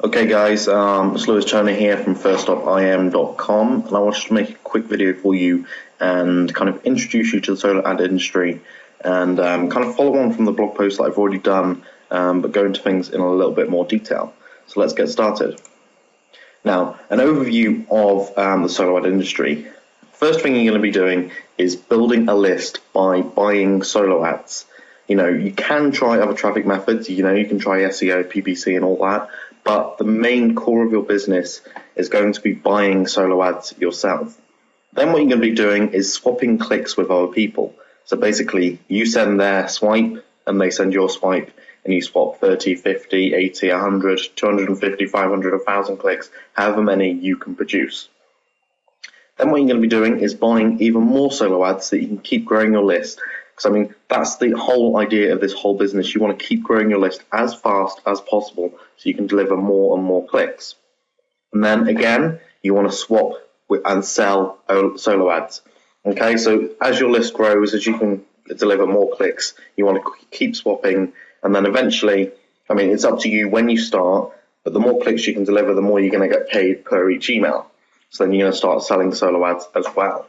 Okay guys, it's Lewis Turner here from firstopim.com, and I wanted to make a quick video for you and kind of introduce you to the solar ad industry and kind of follow on from the blog post that I've already done, but go into things in a little bit more detail. So let's get started. Now, an overview of the solar ad industry. First thing you're going to be doing is building a list by buying solo ads. You can try other traffic methods, you can try SEO, PPC and all that, but the main core of your business is going to be buying solo ads yourself. Then what you're going to be doing is swapping clicks with other people. So basically, you send their swipe and they send your swipe, and you swap 30, 50, 80, 100, 250, 500, 1,000 clicks, however many you can produce. Then what you're going to be doing is buying even more solo ads so that you can keep growing your list. Because that's the whole idea of this whole business. You want to keep growing your list as fast as possible so you can deliver more and more clicks. And then again, you want to swap and sell solo ads. Okay, so as your list grows, as you can deliver more clicks, you want to keep swapping, and then eventually, it's up to you when you start, but the more clicks you can deliver, the more you're going to get paid per each email. So then you're going to start selling solo ads as well.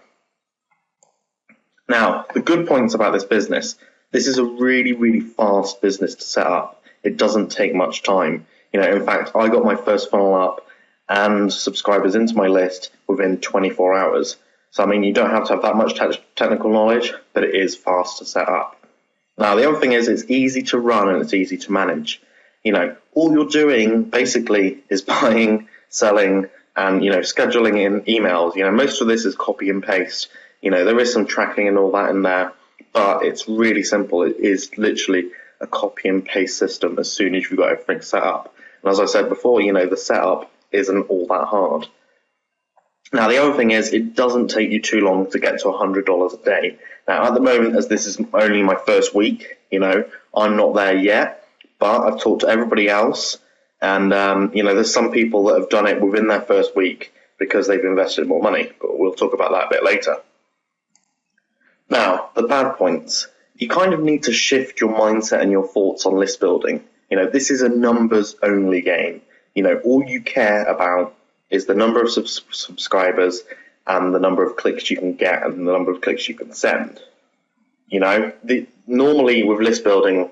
Now, the good points about this business, this is a really, really fast business to set up. It doesn't take much time. In fact, I got my first funnel up and subscribers into my list within 24 hours. So, you don't have to have that much technical knowledge, but it is fast to set up. Now, the other thing is it's easy to run and it's easy to manage. All you're doing basically is buying, selling, and, scheduling in emails. Most of this is copy and paste. There is some tracking and all that in there, but it's really simple. It is literally a copy and paste system as soon as you've got everything set up. And as I said before, the setup isn't all that hard. Now, the other thing is it doesn't take you too long to get to $100 a day. Now, at the moment, as this is only my first week, I'm not there yet, but I've talked to everybody else, and, there's some people that have done it within their first week because they've invested more money, but we'll talk about that a bit later. Now, the bad points. You kind of need to shift your mindset and your thoughts on list building. This is a numbers only game. All you care about is the number of subscribers and the number of clicks you can get and the number of clicks you can send. Normally with list building,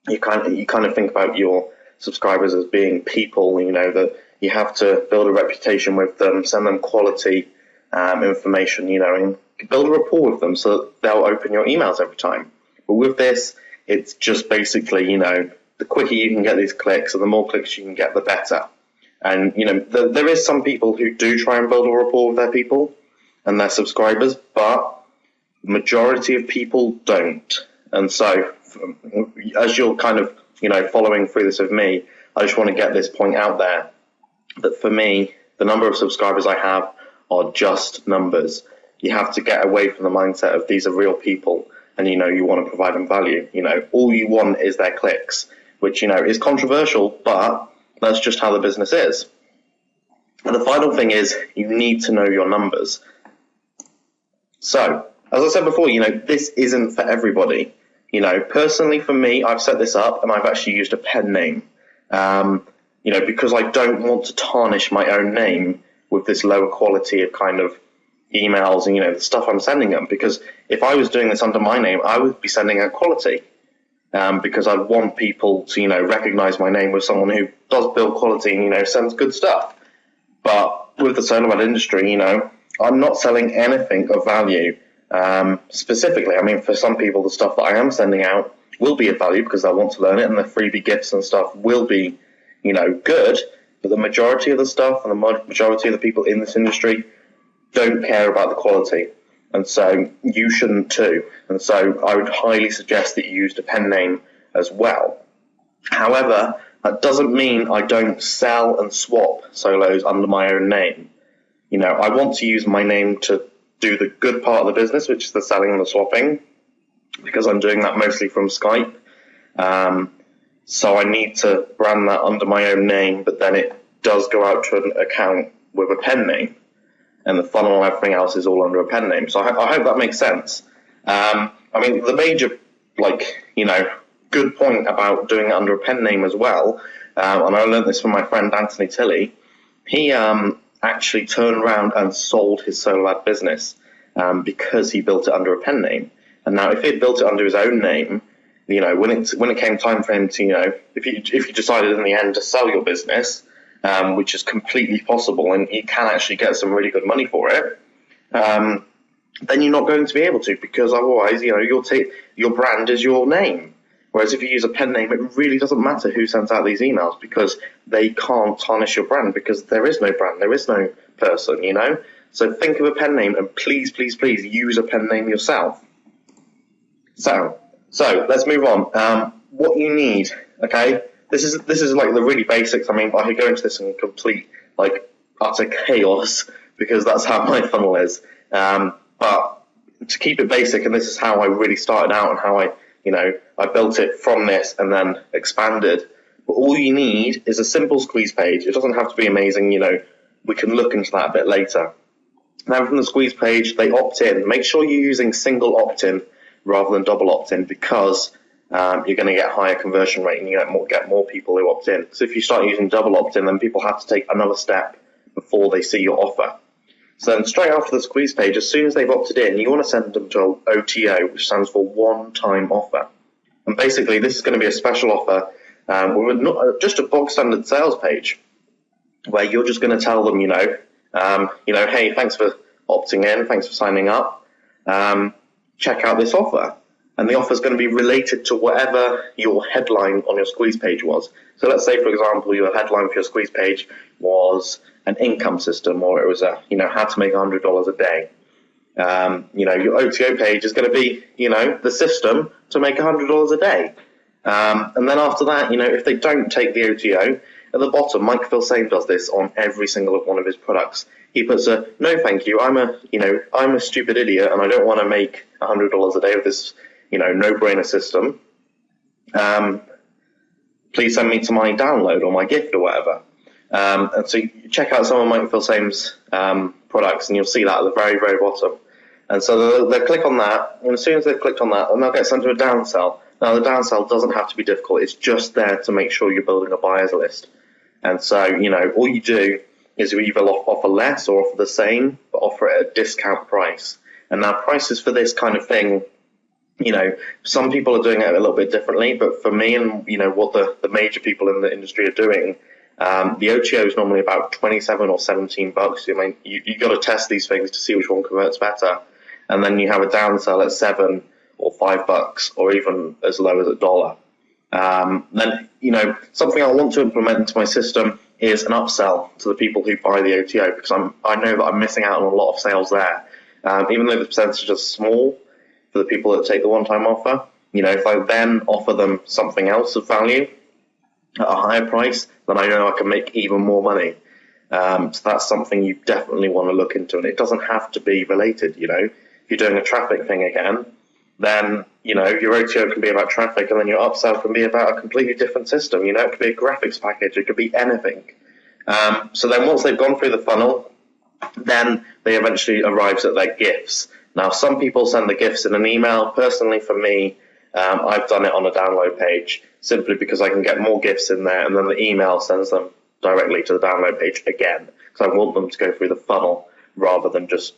you kind of think about your subscribers as being people, that you have to build a reputation with them, send them quality information, and build a rapport with them so that they'll open your emails every time. But with this, it's just basically, the quicker you can get these clicks and the more clicks you can get, the better. And, there is some people who do try and build a rapport with their people and their subscribers, but the majority of people don't. And so, as you're kind of, following through this with me, I just want to get this point out there that for me, the number of subscribers I have are just numbers. You have to get away from the mindset of these are real people and, you want to provide them value. All you want is their clicks, which, is controversial, but that's just how the business is. And the final thing is you need to know your numbers. So, as I said before, this isn't for everybody. Personally for me, I've set this up and I've actually used a pen name, because I don't want to tarnish my own name with this lower quality of kind of emails and, the stuff I'm sending them. Because if I was doing this under my name, I would be sending out quality. Because I want people to, recognize my name with someone who does build quality and, sends good stuff. But with the solar ad industry, I'm not selling anything of value. Specifically, for some people, the stuff that I am sending out will be of value because they'll want to learn it, and the freebie gifts and stuff will be, good. But the majority of the stuff and the majority of the people in this industry don't care about the quality. And so you shouldn't too. And so I would highly suggest that you use a pen name as well. However, that doesn't mean I don't sell and swap solos under my own name. I want to use my name to do the good part of the business, which is the selling and the swapping, because I'm doing that mostly from Skype. So I need to brand that under my own name, but then it does go out to an account with a pen name. And the funnel and everything else is all under a pen name. So I hope that makes sense. The major, good point about doing it under a pen name as well and I learned this from my friend Anthony Tilley. He actually turned around and sold his solo ad business because he built it under a pen name. And now, if he had built it under his own name, when it came time for him to, if you decided in the end to sell your business, which is completely possible, and you can actually get some really good money for it, then you're not going to be able to, because otherwise, you'll take your brand is your name. Whereas if you use a pen name, it really doesn't matter who sends out these emails, because they can't tarnish your brand, because there is no brand, there is no person, So think of a pen name, and please, please, please use a pen name yourself. So let's move on. What you need, okay? This is like the really basics. I mean, I could go into this in complete, utter chaos, because that's how my funnel is. But to keep it basic, and this is how I really started out, and how I built it from this and then expanded. But all you need is a simple squeeze page. It doesn't have to be amazing. We can look into that a bit later. Now, from the squeeze page, they opt in. Make sure you're using single opt-in rather than double opt-in, because you're going to get higher conversion rate, and you get more people who opt in. So if you start using double opt-in, then people have to take another step before they see your offer. So then straight after the squeeze page, as soon as they've opted in, you want to send them to OTO, which stands for one-time offer. And basically, this is going to be a special offer with just a bog standard sales page, where you're just going to tell them, hey, thanks for opting in, thanks for signing up. Check out this offer. And the offer is going to be related to whatever your headline on your squeeze page was. So let's say, for example, your headline for your squeeze page was an income system, or it was how to make $100 a day. Your OTO page is going to be, the system to make $100 a day. And then after that, if they don't take the OTO, at the bottom, Mike Filsaime does this on every single one of his products. He puts no, thank you. I'm a stupid idiot, and I don't want to make $100 a day with this, no-brainer system. Please send me to my download or my gift or whatever. And so you check out some of Mike Filsaime's products, and you'll see that at the very, very bottom. And so they'll click on that, and as soon as they've clicked on that, then they'll get sent to a downsell. Now, the downsell doesn't have to be difficult. It's just there to make sure you're building a buyer's list. And so, all you do is you either offer less or offer the same, but offer it at a discount price. And now, prices for this kind of thing, some people are doing it a little bit differently, but for me and, what the major people in the industry are doing, the OTO is normally about 27 or 17 bucks. I mean, you got to test these things to see which one converts better. And then you have a downsell at $7 or $5, or even as low as $1. Then, something I want to implement into my system is an upsell to the people who buy the OTO, because I know that I'm missing out on a lot of sales there. Even though the percentage is small for the people that take the one-time offer, if I then offer them something else of value at a higher price, then I know I can make even more money. So that's something you definitely want to look into, and it doesn't have to be related. If you're doing a traffic thing again, then your OTO can be about traffic, and then your upsell can be about a completely different system. It could be a graphics package, it could be anything. So then once they've gone through the funnel, then they eventually arrive at their gifts. Now, some people send the gifts in an email. Personally, for me, I've done it on a download page, simply because I can get more gifts in there, and then the email sends them directly to the download page again, because I want them to go through the funnel rather than just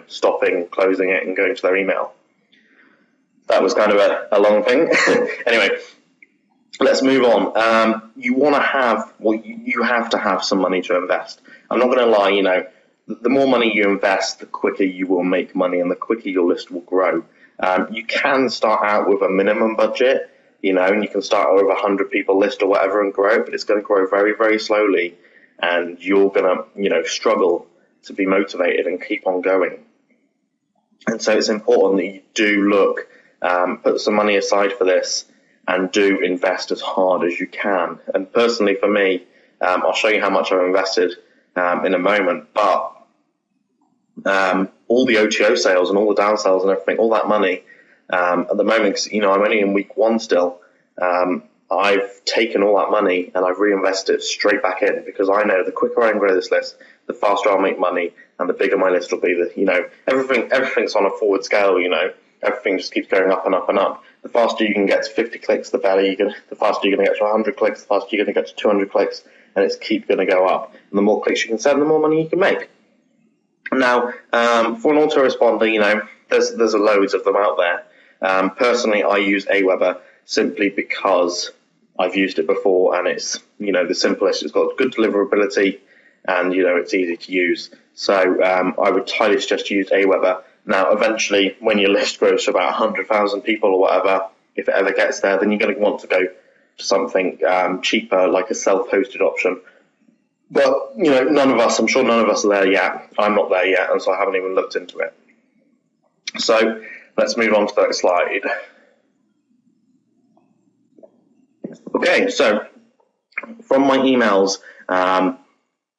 stopping, closing it, and going to their email. That was kind of a long thing. Anyway, let's move on. You have to have some money to invest. I'm not going to lie, the more money you invest, the quicker you will make money, and the quicker your list will grow. You can start out with a minimum budget, and you can start with a 100 people list or whatever and grow, but it's going to grow very, very slowly, and you're going to, struggle to be motivated and keep on going. And so it's important that you do look, put some money aside for this, and do invest as hard as you can. And personally, for me, I'll show you how much I've invested in a moment, but all the OTO sales and all the downsells and everything, all that money, at the moment, because I'm only in week 1 still, I've taken all that money and I've reinvested it straight back in, because I know the quicker I can grow this list, the faster I'll make money, and the bigger my list will be. Everything's on a forward scale. Everything just keeps going up and up and up. the faster you can get to 50 clicks, the faster you're going to get to 100 clicks, the faster you're going to get to 200 clicks, and it's keep going to go up. And the more clicks you can send, the more money you can make. Now, for an autoresponder, there's loads of them out there. Personally, I use Aweber simply because I've used it before, and it's the simplest. It's got good deliverability, and it's easy to use. So I would highly suggest you use Aweber. Now, eventually, when your list grows to about 100,000 people or whatever, if it ever gets there, then you're going to want to go to something cheaper, like a self-hosted option. But I'm sure none of us are there yet. I'm not there yet, and so I haven't even looked into it. So let's move on to the next slide. Okay, so from my emails, on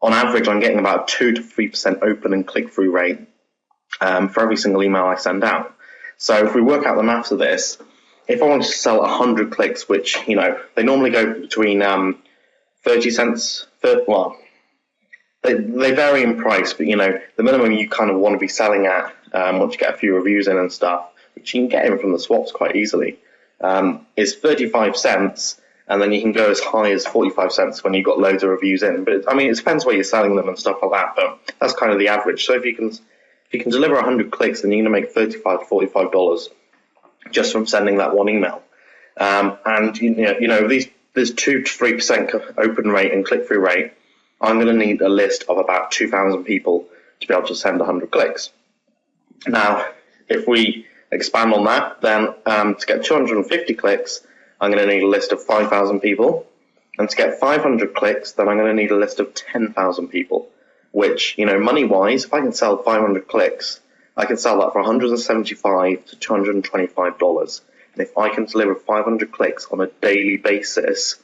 average, I'm getting about 2 to 3% open and click-through rate for every single email I send out. So if we work out the maths of this, if I wanted to sell 100 clicks, which, they normally go between 30 cents, well, they vary in price, but, the minimum you kind of want to be selling at once you get a few reviews in and stuff, which you can get in from the swaps quite easily, is 35 cents. And then you can go as high as 45 cents when you've got loads of reviews in. But it depends where you're selling them and stuff like that. But that's kind of the average. So if you can deliver 100 clicks, then you're going to make $35 to $45 just from sending that one email. And there's 2 to 3% open rate and click-through rate. I'm going to need a list of about 2,000 people to be able to send 100 clicks. Now, if we expand on that, then to get 250 clicks, I'm going to need a list of 5,000 people. And to get 500 clicks, then I'm going to need a list of 10,000 people, which, money-wise, if I can sell 500 clicks, I can sell that for $175 to $225. And if I can deliver 500 clicks on a daily basis,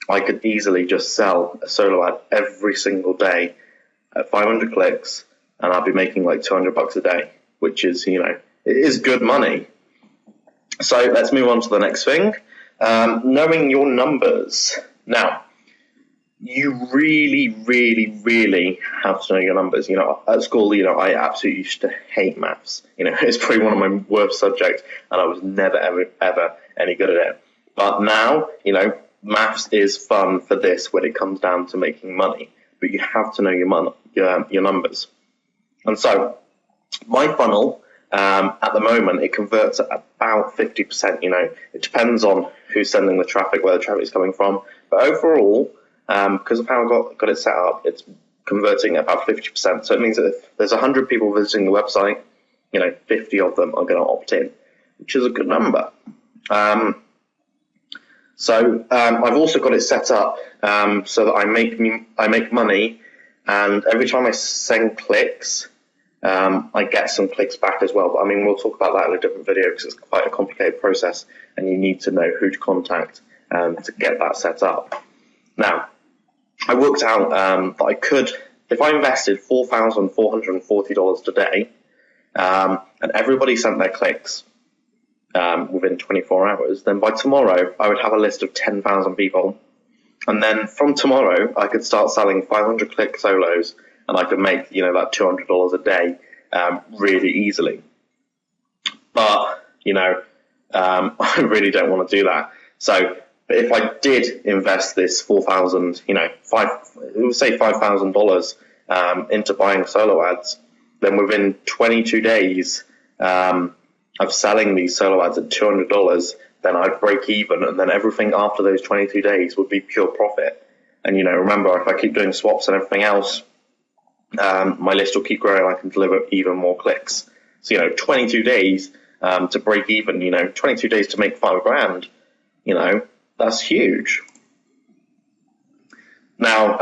I could easily just sell a solo ad every single day at 500 clicks, and I'll be making like $200 a day, which is, it is good money. So let's move on to the next thing. Knowing your numbers. Now, you really, really, really have to know your numbers. At school, I absolutely used to hate maths. It's probably one of my worst subjects, and I was never, ever any good at it. But now, maths is fun for this when it comes down to making money. But you have to know your numbers. And so, my funnel, at the moment, it converts at about 50%. It depends on who's sending the traffic, where the traffic is coming from. But overall, because of how I got it set up, it's converting at about 50%. So it means that if there's 100 people visiting the website, 50 of them are going to opt in, which is a good number. So I've also got it set up so that I make money, and every time I send clicks, I get some clicks back as well. But we'll talk about that in a different video because it's quite a complicated process, and you need to know who to contact to get that set up. Now, I worked out that I could, if I invested $4,440 today, and everybody sent their clicks within 24 hours, then by tomorrow I would have a list of 10,000 people. And then from tomorrow, I could start selling 500 click solos, and I could make, that $200 a day really easily. But, I really don't want to do that. So if I did invest this $4,000, say $5,000 into buying solo ads, then within 22 days of selling these solo ads at $200, then I'd break even, and then everything after those 22 days would be pure profit. And, remember, if I keep doing swaps and everything else, my list will keep growing. I can deliver even more clicks. So, 22 days to break even, 22 days to make $5,000, that's huge. Now,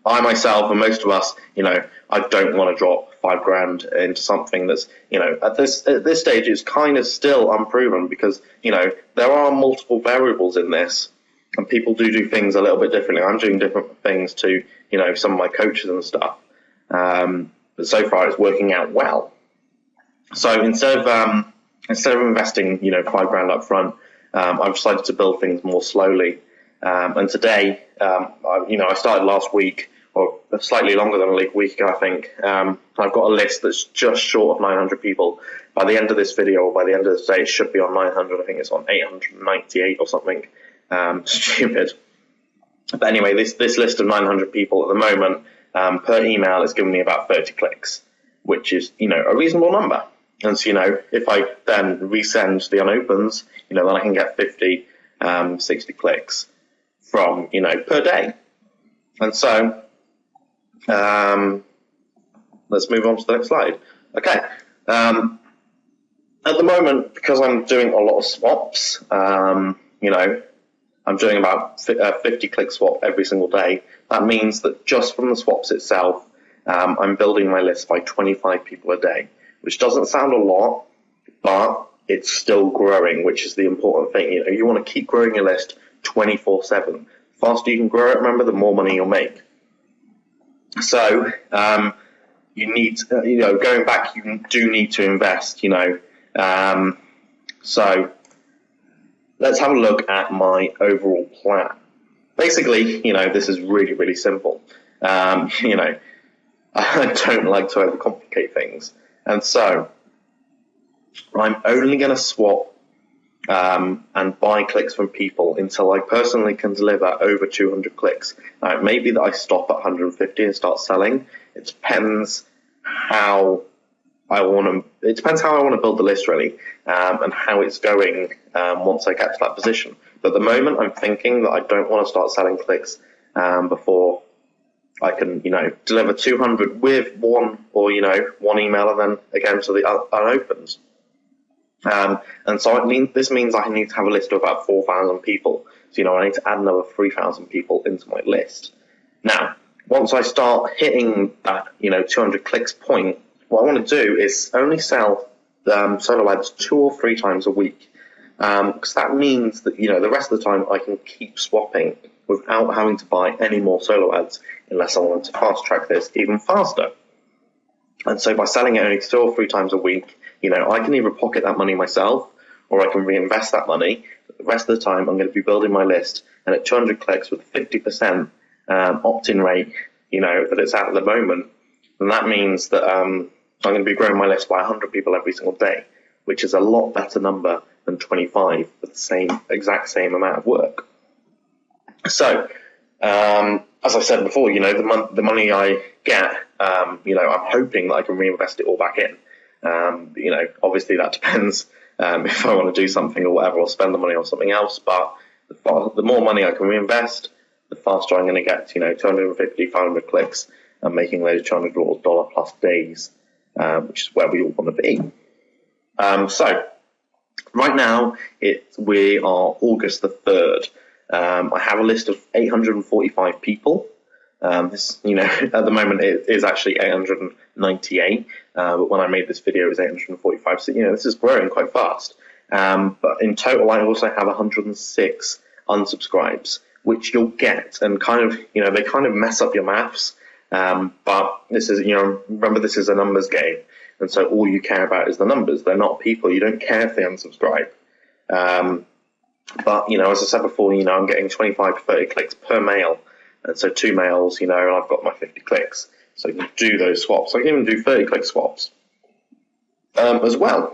I myself and most of us, I don't want to drop $5,000 into something that's, at this stage is kind of still unproven because, there are multiple variables in this, and people do things a little bit differently. I'm doing different things to, some of my coaches and stuff. But so far it's working out well. So instead of investing, $5,000 up front, I've decided to build things more slowly. And today, I started last week or slightly longer than a week ago, I think. I've got a list that's just short of 900 people. By the end of this video, or by the end of the day, it should be on 900. I think it's on 898 or something stupid. But anyway, this list of 900 people at the moment, per email, is giving me about 30 clicks, which is, a reasonable number. And so, if I then resend the unopens, then I can get 50, 60 clicks from, per day. And so, let's move on to the next slide. Okay. At the moment, because I'm doing a lot of swaps, I'm doing about 50 click swap every single day. That means that just from the swaps itself, I'm building my list by 25 people a day, which doesn't sound a lot, but it's still growing, which is the important thing. You want to keep growing your list 24/7. The faster you can grow it, remember, the more money you'll make. So you need, going back, you do need to invest, So let's have a look at my overall plan. Basically, this is really, really simple. I don't like to overcomplicate things. And so I'm only going to swap and buy clicks from people until I personally can deliver over 200 clicks. Now, it may be that I stop at 150 and start selling. It depends how I want to build the list, really, and how it's going once I get to that position. But at the moment, I'm thinking that I don't want to start selling clicks before I can, deliver 200 with one email, and then again to the unopens. And so this means I need to have a list of about 4,000 people. So, I need to add another 3,000 people into my list. Now, once I start hitting that, 200 clicks point, what I want to do is only sell solo ads 2 or 3 times a week. Because that means that, the rest of the time I can keep swapping without having to buy any more solo ads unless I want to fast track this even faster. And so by selling it only 2 or 3 times a week, I can either pocket that money myself or I can reinvest that money. But the rest of the time I'm going to be building my list, and at 200 clicks with 50% opt-in rate, that it's at the moment, then that means that I'm going to be growing my list by 100 people every single day, which is a lot better number than 25 for the exact same amount of work. So, as I said before, the money I get, I'm hoping that I can reinvest it all back in. Obviously that depends if I want to do something or whatever, or spend the money on something else. But the more money I can reinvest, the faster I'm going to get, 250, 500 clicks and making those $200 plus days, which is where we all want to be. So right now we are August the 3rd. I have a list of 845 people. This, at the moment it is actually 898, but when I made this video it was 845. So, this is growing quite fast. But in total, I also have 106 unsubscribes, which you'll get, and they kind of mess up your maths. But this is, remember, this is a numbers game, and so all you care about is the numbers. They're not people. You don't care if they unsubscribe. But, as I said before, I'm getting 25 to 30 clicks per mail. And so 2 mails, and I've got my 50 clicks. So you can do those swaps. I can even do 30 click swaps as well.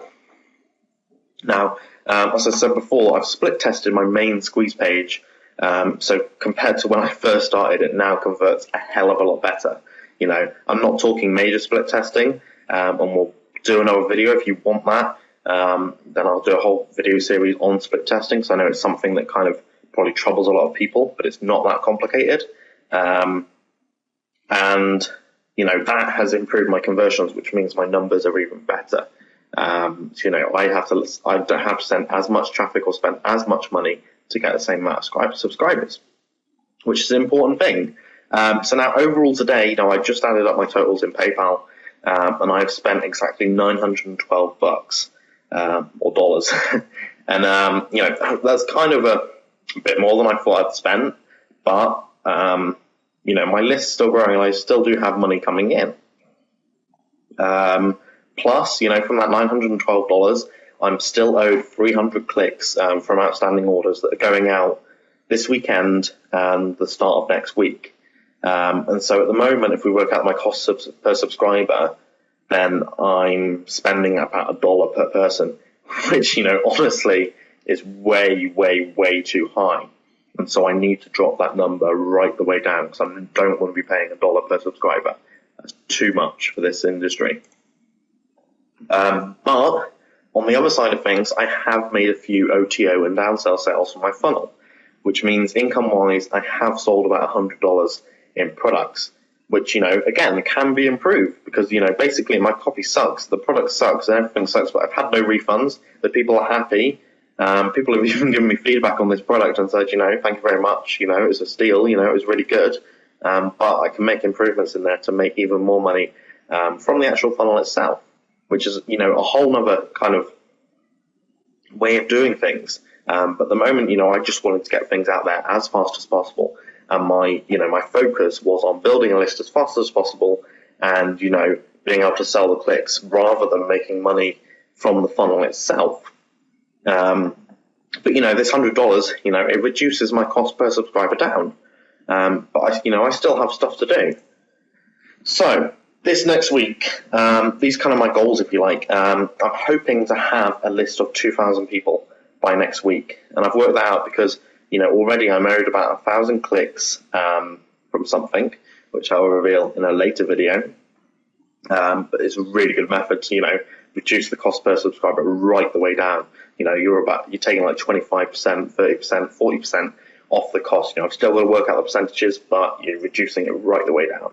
Now, as I said before, I've split tested my main squeeze page. So compared to when I first started, it now converts a hell of a lot better. I'm not talking major split testing, and we'll do another video if you want that. Then I'll do a whole video series on split testing. So I know it's something that kind of probably troubles a lot of people, but it's not that complicated. That has improved my conversions, which means my numbers are even better. I don't have to send as much traffic or spend as much money to get the same amount of subscribers, which is an important thing. So now overall today, I just added up my totals in PayPal, and I've spent exactly $912 or dollars. And that's kind of a bit more than I thought I'd spent, but my list's still growing and I still do have money coming in. Plus, from that $912, I'm still owed 300 clicks from outstanding orders that are going out this weekend and the start of next week. And so at the moment, if we work out my cost per subscriber, then I'm spending about $1 per person, which, honestly is way, way, way too high. And so I need to drop that number right the way down, because I don't want to be paying $1 per subscriber. That's too much for this industry. But on the other side of things, I have made a few OTO and downsell sales from my funnel, which means income-wise, I have sold about $100 in products, which, again, can be improved because, basically my copy sucks, the product sucks, and everything sucks, but I've had no refunds, the people are happy. People have even given me feedback on this product and said, thank you very much, it was a steal, it was really good, but I can make improvements in there to make even more money from the actual funnel itself, which is, a whole nother kind of way of doing things. But at the moment, I just wanted to get things out there as fast as possible. And my focus was on building a list as fast as possible and, being able to sell the clicks rather than making money from the funnel itself. But, this $100, it reduces my cost per subscriber down. But I still have stuff to do. So this next week, these kind of my goals, if you like, I'm hoping to have a list of 2,000 people by next week. And I've worked that out because, already I made about 1,000 clicks from something, which I'll reveal in a later video. But it's a really good method to, reduce the cost per subscriber right the way down. You're taking like 25%, 30%, 40% off the cost. I've still got to work out the percentages, but you're reducing it right the way down.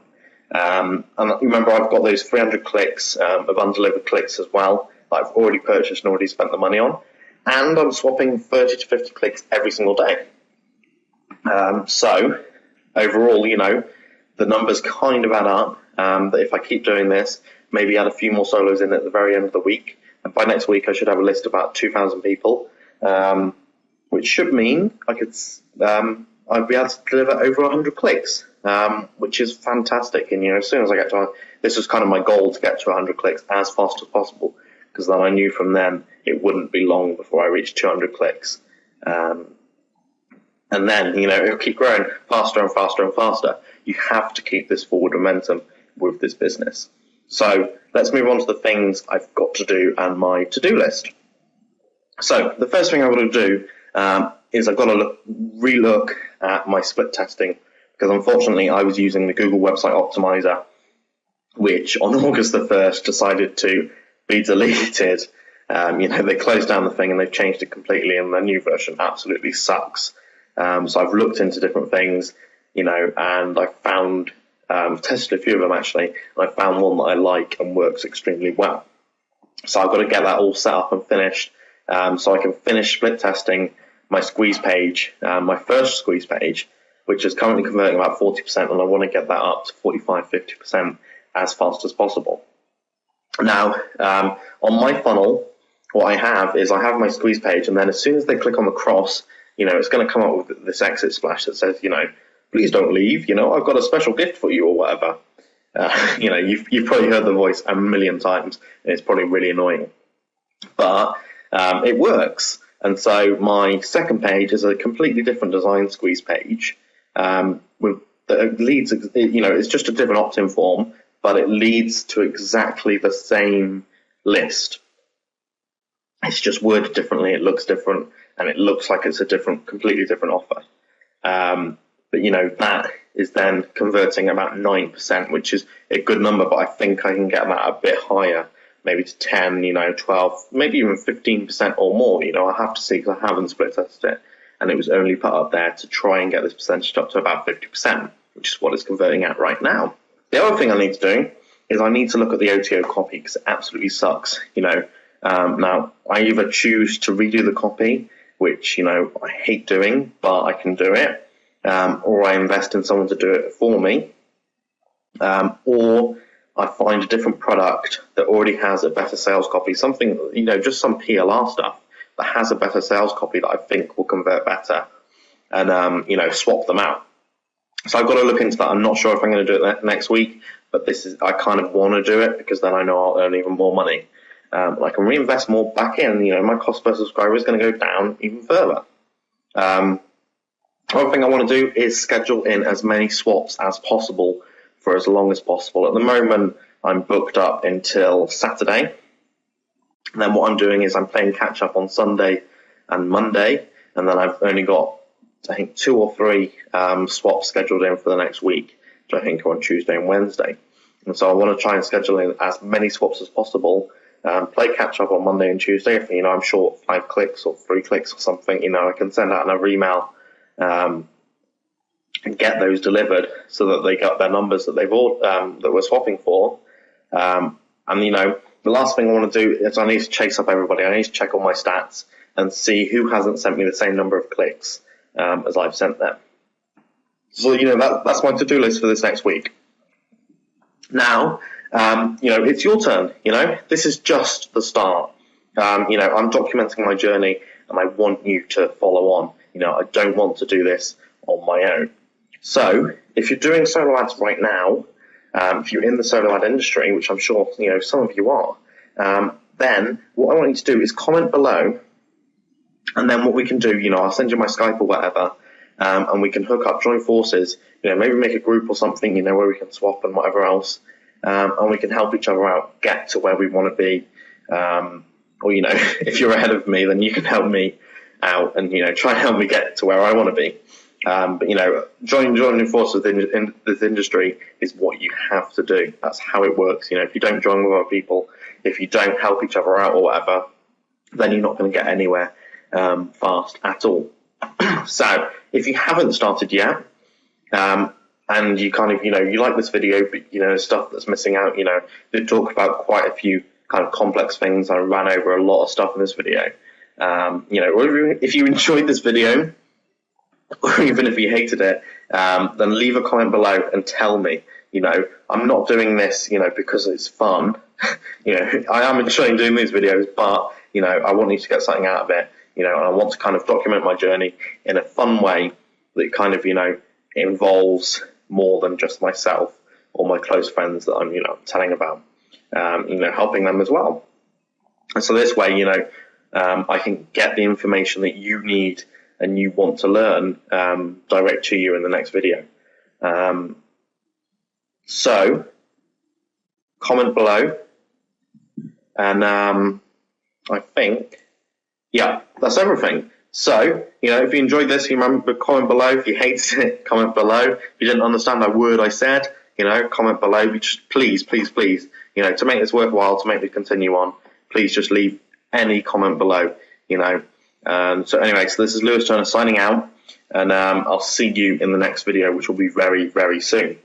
And remember, I've got those 300 clicks of undelivered clicks as well that I've already purchased and already spent the money on. And I'm swapping 30 to 50 clicks every single day. So overall, the numbers kind of add up. That if I keep doing this, maybe add a few more solos in at the very end of the week, and by next week I should have a list of about 2,000 people, which should mean I'd be able to deliver over 100 clicks, which is fantastic. And as soon as I get to, this was kind of my goal, to get to 100 clicks as fast as possible, because then I knew from then it wouldn't be long before I reached 200 clicks. And then, it'll keep growing faster and faster and faster. You have to keep this forward momentum with this business. So let's move on to the things I've got to do and my to-do list. So the first thing I've got to do is I've got to relook at my split testing, because unfortunately I was using the Google Website Optimizer, which on August the 1st decided to be deleted. They closed down the thing and they've changed it completely, and the new version absolutely sucks. So I've looked into different things, and I found, tested a few of them actually, and I found one that I like and works extremely well. So I've got to get that all set up and finished, so I can finish split testing my squeeze page, my first squeeze page, which is currently converting about 40%, and I want to get that up to 45-50% as fast as possible. Now, on my funnel, what I have my squeeze page, and then as soon as they click on the cross, it's going to come up with this exit splash that says, please don't leave, I've got a special gift for you or whatever. You've probably heard the voice a million times, and it's probably really annoying. But it works. And so my second page is a completely different design squeeze page, with that leads, it's just a different opt-in form, but it leads to exactly the same list. It's just worded differently, it looks different, and it looks like it's a completely different offer. But that is then converting about 9%, which is a good number, but I think I can get that a bit higher, maybe to 10, 12, maybe even 15% or more. I have to see, because I haven't split tested it, and it was only put up there to try and get this percentage up to about 50%, which is what it's converting at right now. The other thing I need to do is I need to look at the OTO copy, because it absolutely sucks. Now I either choose to redo the copy, which I hate doing, but I can do it, or I invest in someone to do it for me, or I find a different product that already has a better sales copy, something, just some PLR stuff that has a better sales copy that I think will convert better, and swap them out. So I've got to look into that. I'm not sure if I'm going to do it next week, but I kind of want to do it, because then I know I'll earn even more money. I can reinvest more back in. My cost per subscriber is going to go down even further. One thing I want to do is schedule in as many swaps as possible for as long as possible. At the moment, I'm booked up until Saturday. And then what I'm doing is I'm playing catch up on Sunday and Monday, and then I've only got, I think, 2 or 3 swaps scheduled in for the next week, which I think are on Tuesday and Wednesday. And so I want to try and schedule in as many swaps as possible. Play catch up on Monday and Tuesday. If I'm short 5 clicks or 3 clicks or something, I can send out another email and get those delivered so that they got their numbers that they've all that we're swapping for. And the last thing I want to do is I need to chase up everybody. I need to check all my stats and see who hasn't sent me the same number of clicks as I've sent them. So that's my to-do list for this next week. Now, it's your turn. This is just the start. I'm documenting my journey, and I want you to follow on. I don't want to do this on my own. So, if you're doing solo ads right now, if you're in the solo ad industry, which I'm sure some of you are, then what I want you to do is comment below, and then what we can do, I'll send you my Skype or whatever, and we can hook up, join forces, maybe make a group or something, where we can swap and whatever else, and we can help each other out get to where we want to be. Or if you're ahead of me, then you can help me out and try and help me get to where I want to be. But joining forces in this industry is what you have to do. That's how it works. If you don't join with other people, if you don't help each other out or whatever, then you're not going to get anywhere fast at all. So if you haven't started yet, and you kind of you like this video, but stuff that's missing out, did talk about quite a few kind of complex things. I ran over a lot of stuff in this video. Or if you enjoyed this video, or even if you hated it, then leave a comment below and tell me. I'm not doing this, because it's fun. I am enjoying doing these videos, but I want you to get something out of it. And I want to kind of document my journey in a fun way that kind of involves more than just myself or my close friends that I'm telling about. Helping them as well. And so this way, I can get the information that you need and you want to learn direct to you in the next video. So comment below, and I think, yeah, that's everything. So, if you enjoyed this, you remember, comment below. If you hated it, comment below. If you didn't understand a word I said, comment below. Just please, please, please, to make this worthwhile, to make me continue on, please just leave any comment below, So anyway, so this is Lewis Turner signing out, and I'll see you in the next video, which will be very, very soon.